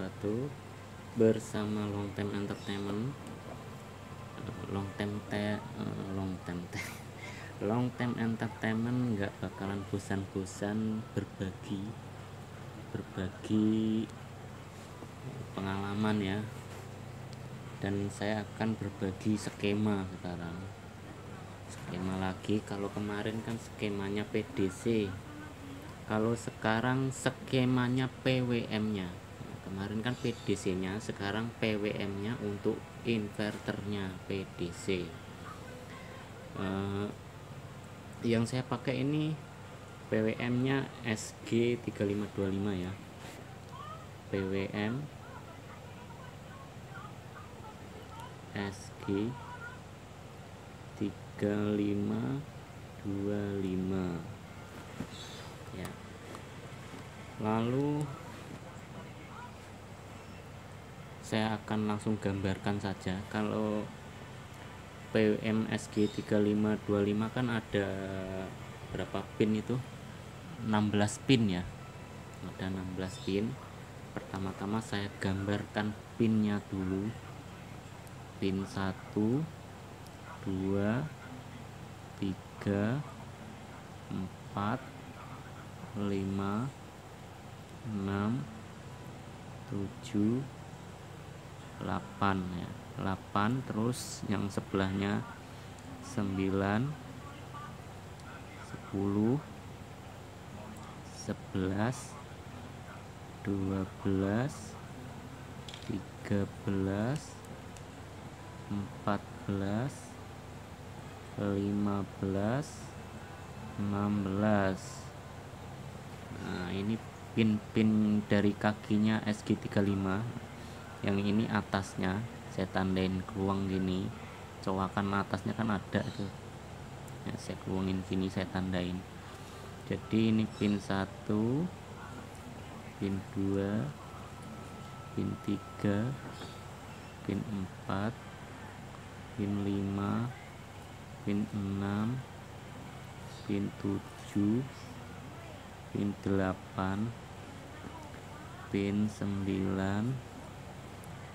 wabarakatuh. Bersama Long Time Entertainment. Long Time Entertainment nggak bakalan bosan-bosan berbagi pengalaman ya. Dan saya akan berbagi skema sekarang. Skema lagi, kalau kemarin kan skemanya PDC. Kalau sekarang skemanya PWM-nya. Kemarin kan PDC-nya, sekarang PWM-nya untuk inverternya PDC. Yang saya pakai ini PWM-nya SG3525 ya. PWM SG3525 ya. Lalu saya akan langsung gambarkan saja. Kalau PWM SG3525 kan ada berapa pin itu? 16 pin ya. Ada 16 pin. Pertama-tama saya gambarkan pinnya dulu. Pin 1 2 3 4 5 6 7 8 ya. 8, terus yang sebelahnya 9 10 11 12 13 14 15 16. Nah, ini pin-pin dari kakinya SG35. Yang ini atasnya saya tandain keluang gini. Cowakan atasnya kan ada itu ya, saya keluangin sini, saya tandain. Jadi ini pin 1, pin 2, pin 3, pin 4, pin 5, pin 6, pin 7, pin 8, pin 9,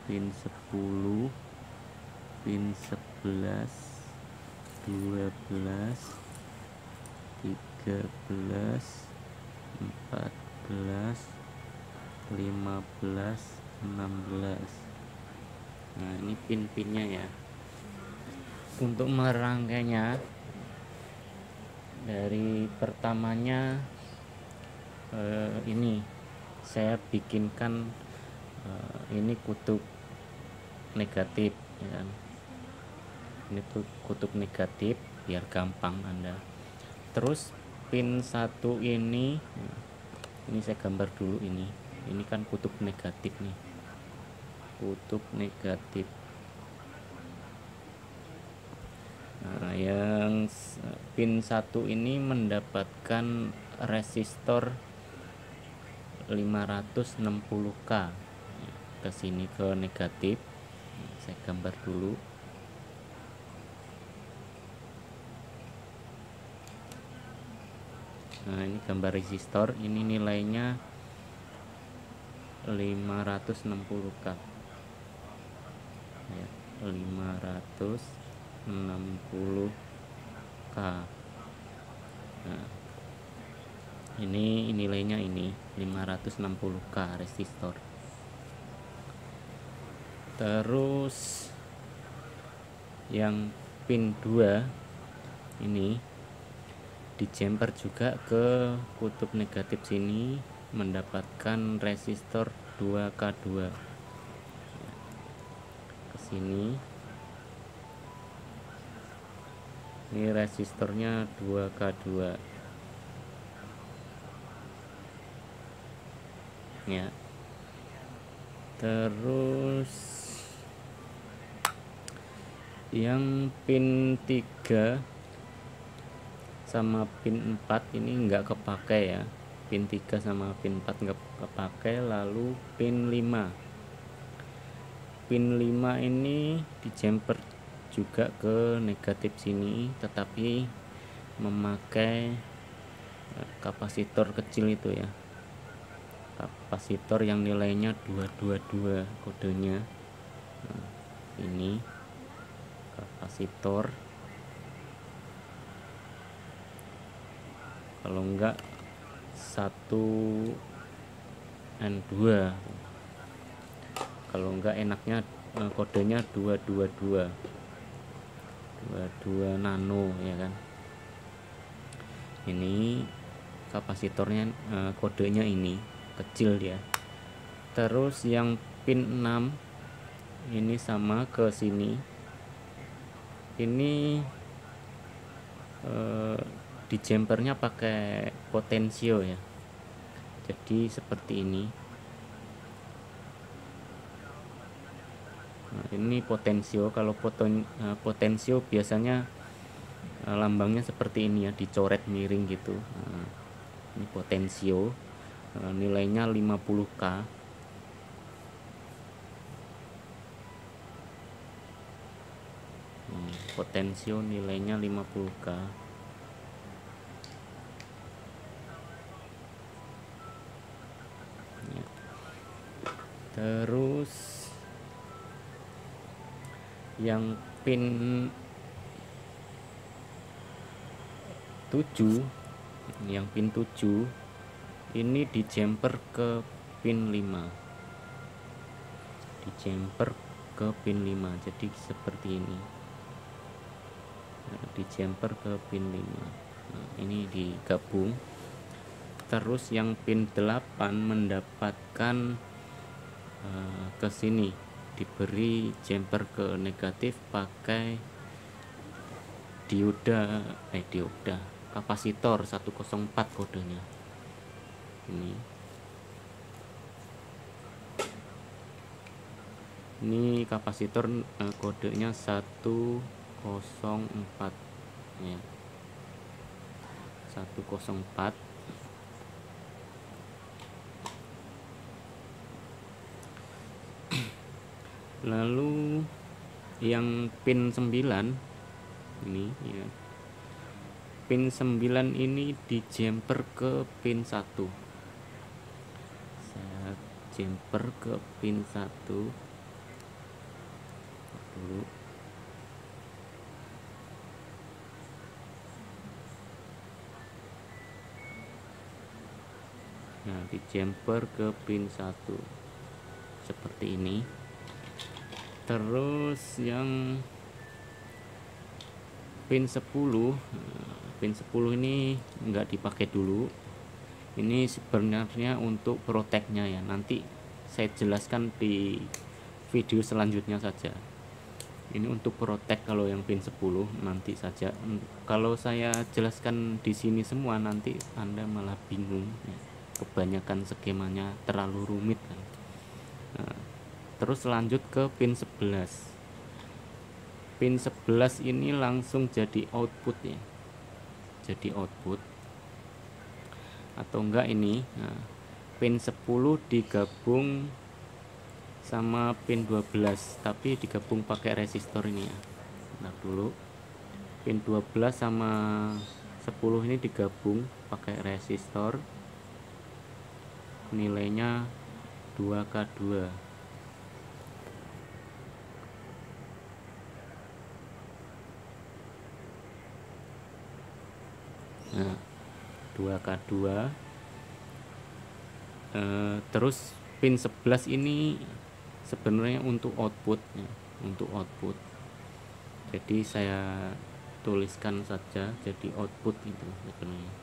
pin 10, pin 11, 12, 13, 14, 15, 16. Nah, ini pin-pinnya ya. Untuk merangkainya, dari pertamanya ini saya bikinkan ini kutub negatif ya kan? Ini tuh kutub negatif biar gampang Anda. Terus pin 1 ini saya gambar dulu ini kan kutub negatif nih, kutub negatif. Nah, yang pin 1 ini mendapatkan resistor 560K ke sini, ke negatif. Saya gambar dulu. Nah, ini gambar resistor, ini nilainya 560K ya, 560K. Nah, ini nilainya ini 560K resistor. Terus yang pin 2 ini di jumper juga ke kutub negatif sini, mendapatkan resistor 2K2 ke sini. Ini resistornya 2K2 ya. Terus yang pin 3 sama pin 4 ini enggak kepake ya. Pin 3 sama pin 4 enggak kepake. Lalu pin 5 ini di jumper juga ke negatif sini, tetapi memakai kapasitor kecil itu ya. kapasitor yang nilainya 222 kodenya. Nah, ini kapasitor, kalau enggak 1N2, kalau enggak enaknya kodenya 222 nano ya kan. Ini kapasitornya kodenya ini kecil dia. Terus yang pin 6 ini sama ke sini, ini di jumpernya pakai potensio ya, jadi seperti ini. Nah, ini potensio. Kalau potensio biasanya lambangnya seperti ini ya, dicoret miring gitu. Nah, ini potensio, nilainya 50K. Potensio nilainya 50K. Ya. Terus yang pin 7, yang pin 7 ini di jumper ke pin 5, di jumper ke pin 5, jadi seperti ini. Nah, di jumper ke pin 5. Nah, ini digabung. Terus yang pin 8 mendapatkan ke sini, diberi jumper ke negatif pakai dioda kapasitor 104 kodenya. Ini kapasitor kodenya 104 ya. 104. Lalu yang pin 9 ini ya, pin 9 ini di jumper ke pin 1. Saya jumper ke pin 1 dulu. Nah, di jumper ke pin 1 seperti ini. Terus yang pin 10, pin 10 ini enggak dipakai dulu. Ini sebenarnya untuk proteknya ya, nanti saya jelaskan di video selanjutnya saja. Ini untuk protek kalau yang pin 10 nanti saja. Kalau saya jelaskan di sini semua nanti Anda malah bingung ya. Kebanyakan skemanya terlalu rumit kan. Nah, terus lanjut ke pin 11. Pin 11 ini langsung jadi output ya, jadi output. Atau enggak ini, nah, pin 10 digabung sama pin 12, tapi digabung pakai resistor ini ya. Nah dulu pin 12 sama 10 ini digabung pakai resistor, nilainya 2K2. Nah 2K2. Terus pin 11 ini sebenarnya untuk output ya, untuk output. Jadi saya tuliskan saja jadi output itu sebenarnya.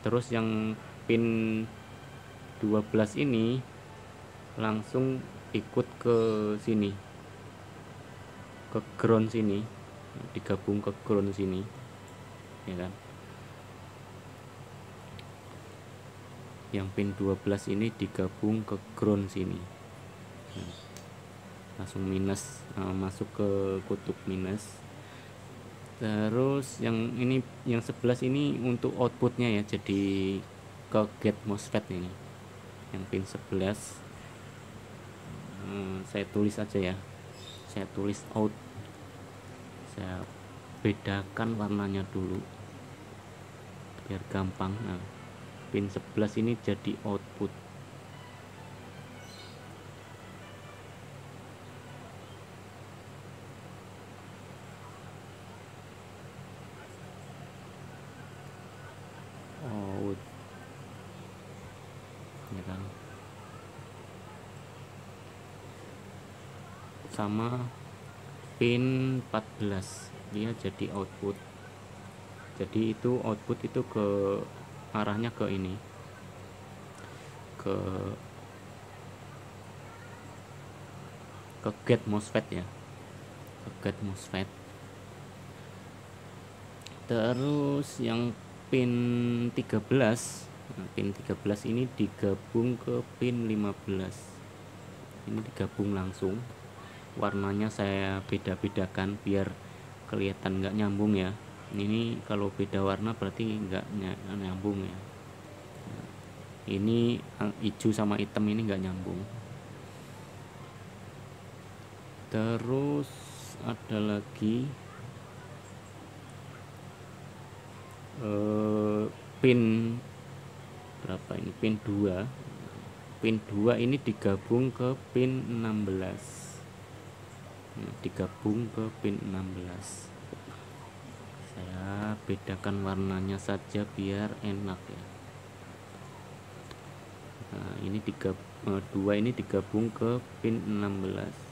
Terus yang pin 12 ini langsung ikut ke sini, ke ground sini, digabung ke ground sini ya kan. Yang pin 12 ini digabung ke ground sini, nah, langsung minus, masuk ke kutub minus. Terus yang ini, yang 11 ini untuk outputnya ya, jadi ke gate MOSFET ini. Yang pin 11 saya tulis aja ya, saya tulis out, saya bedakan warnanya dulu biar gampang. Nah, pin 11 ini jadi output. sama pin 14, dia jadi output. Jadi itu output itu ke arahnya ke ini, ke gate MOSFET ya, ke gate MOSFET. Terus yang pin 13, pin 13 ini digabung ke pin 15. Ini digabung langsung. Warnanya saya beda-bedakan biar kelihatan nggak nyambung ya. Ini kalau beda warna berarti nggak nyambung ya. Ini hijau sama hitam ini nggak nyambung. Terus ada lagi pin berapa ini, pin 2. Pin 2 ini digabung ke pin 16. Digabung ke pin 16. Saya bedakan warnanya saja biar enak ya. Nah, ini 2 ini digabung ke pin 16.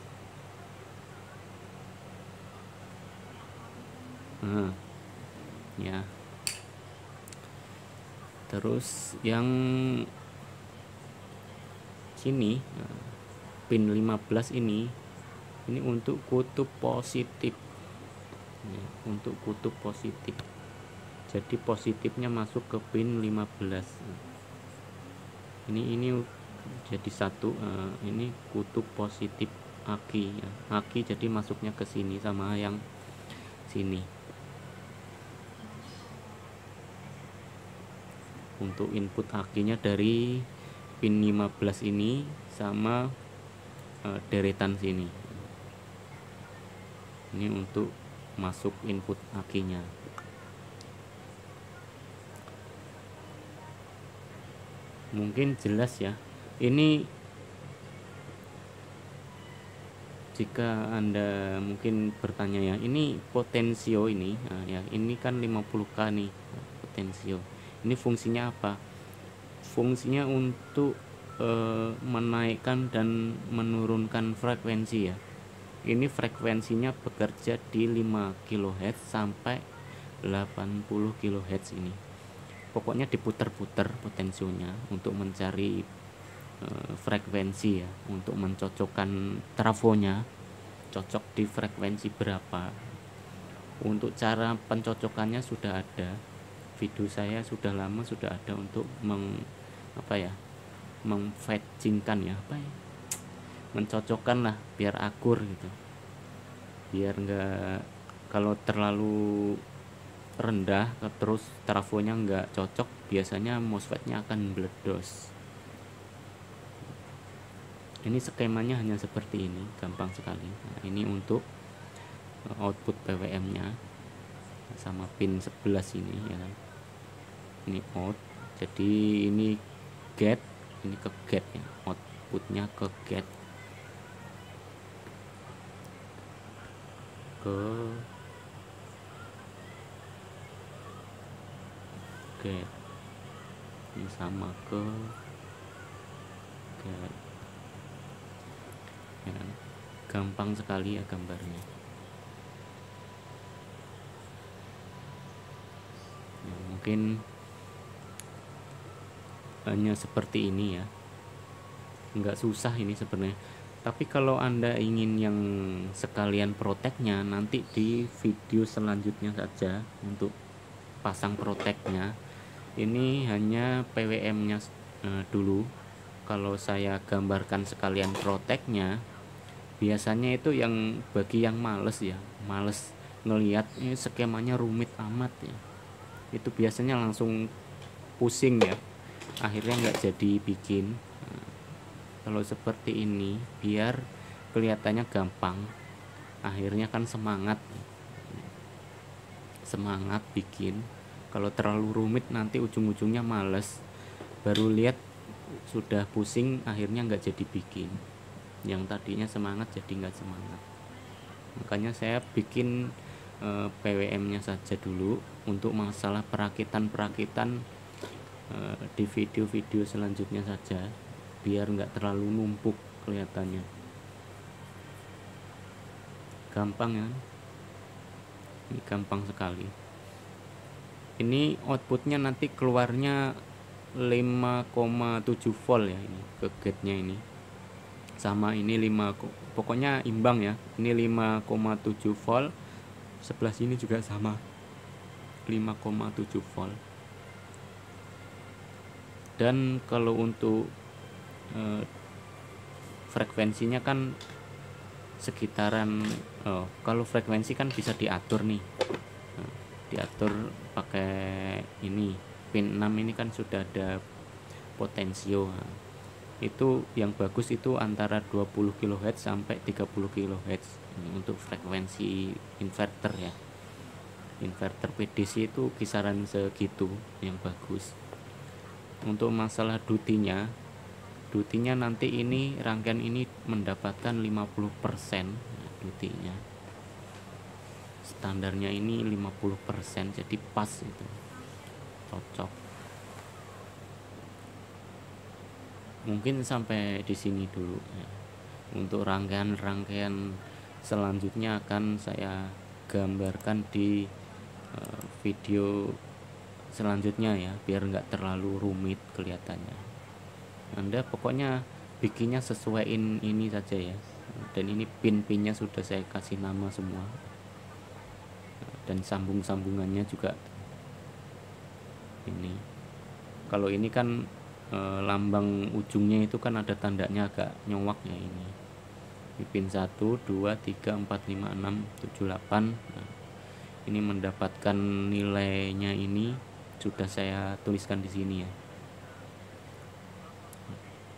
Ya. Terus yang sini pin 15 ini untuk kutub positif ya, untuk kutub positif. Jadi positifnya masuk ke pin 15. Ini jadi satu. Ini kutub positif aki ya. Aki jadi masuknya ke sini sama yang sini. Untuk input akinya dari pin 15 ini sama deretan sini. Ini untuk masuk input akinya. Mungkin jelas ya. Ini jika Anda mungkin bertanya ya, ini potensio ini ya, ini kan 50K nih potensio. Ini fungsinya apa? Fungsinya untuk menaikkan dan menurunkan frekuensi ya. Ini frekuensinya bekerja di 5 kHz sampai 80 kHz ini. Pokoknya diputar-putar potensionya untuk mencari frekuensi ya, untuk mencocokkan trafonya cocok di frekuensi berapa. Untuk cara pencocokannya sudah ada, video saya sudah lama sudah ada untuk memfetchingkan ya, mencocokkan lah biar akur gitu, biar enggak, kalau terlalu rendah terus trafonya enggak cocok, biasanya MOSFET-nya akan meledos. Ini skemanya hanya seperti ini, gampang sekali. Nah, ini untuk output PWM-nya sama pin 11 ini ya kan. Ini out, jadi ini gate, ini ke gate ya, outputnya ke gate, ke gate, ini sama ke gate ya kan? Gampang sekali ya gambarnya ya, mungkin hanya seperti ini ya, nggak susah ini sebenarnya. Tapi kalau Anda ingin yang sekalian proteknya, nanti di video selanjutnya saja untuk pasang proteknya. Ini hanya PWM-nya dulu. Kalau saya gambarkan sekalian proteknya, biasanya itu yang bagi yang males ya, males ngelihat ini skemanya rumit amat ya, itu biasanya langsung pusing ya, akhirnya nggak jadi bikin. Kalau seperti ini biar kelihatannya gampang, akhirnya kan semangat bikin. Kalau terlalu rumit nanti ujung-ujungnya males, baru lihat sudah pusing, akhirnya nggak jadi bikin. Yang tadinya semangat jadi nggak semangat. Makanya saya bikin PWM-nya saja dulu untuk masalah perakitan di video-video selanjutnya saja, biar nggak terlalu numpuk kelihatannya. gampang ya, ini gampang sekali. Ini outputnya nanti keluarnya 5,7 volt ya, ini ke gate-nya ini sama ini 5, pokoknya imbang ya, ini 5,7 volt, sebelah sini juga sama 5,7 volt. Dan kalau untuk frekuensinya kan sekitaran, kalau frekuensi kan bisa diatur nih, diatur pakai ini pin 6 ini kan sudah ada potensio. Itu yang bagus itu antara 20 kHz sampai 30 kHz untuk frekuensi inverter ya. Inverter PDC itu kisaran segitu yang bagus. Untuk masalah dutinya nanti ini rangkaian ini mendapatkan 50% dutinya. Standarnya ini 50%, jadi pas itu, cocok. Mungkin sampai di sini dulu ya. Untuk rangkaian selanjutnya akan saya gambarkan di video selanjutnya ya, biar nggak terlalu rumit kelihatannya. Anda pokoknya bikinnya sesuaiin ini saja ya. Dan ini pin-pinnya sudah saya kasih nama semua, dan sambungannya juga ini. Kalau ini kan lambang ujungnya itu kan ada tandanya agak nyowak ya ini. Pin 1, 2, 3, 4, 5, 6, 7, 8. Nah, ini mendapatkan nilainya ini sudah saya tuliskan di sini ya.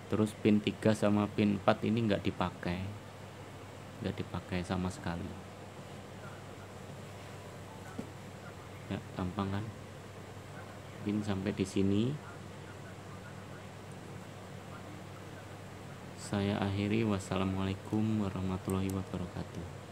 Terus pin 3 sama pin 4 ini nggak dipakai sama sekali ya. Gampang kan? Mungkin sampai di sini saya akhiri. Wassalamualaikum warahmatullahi wabarakatuh.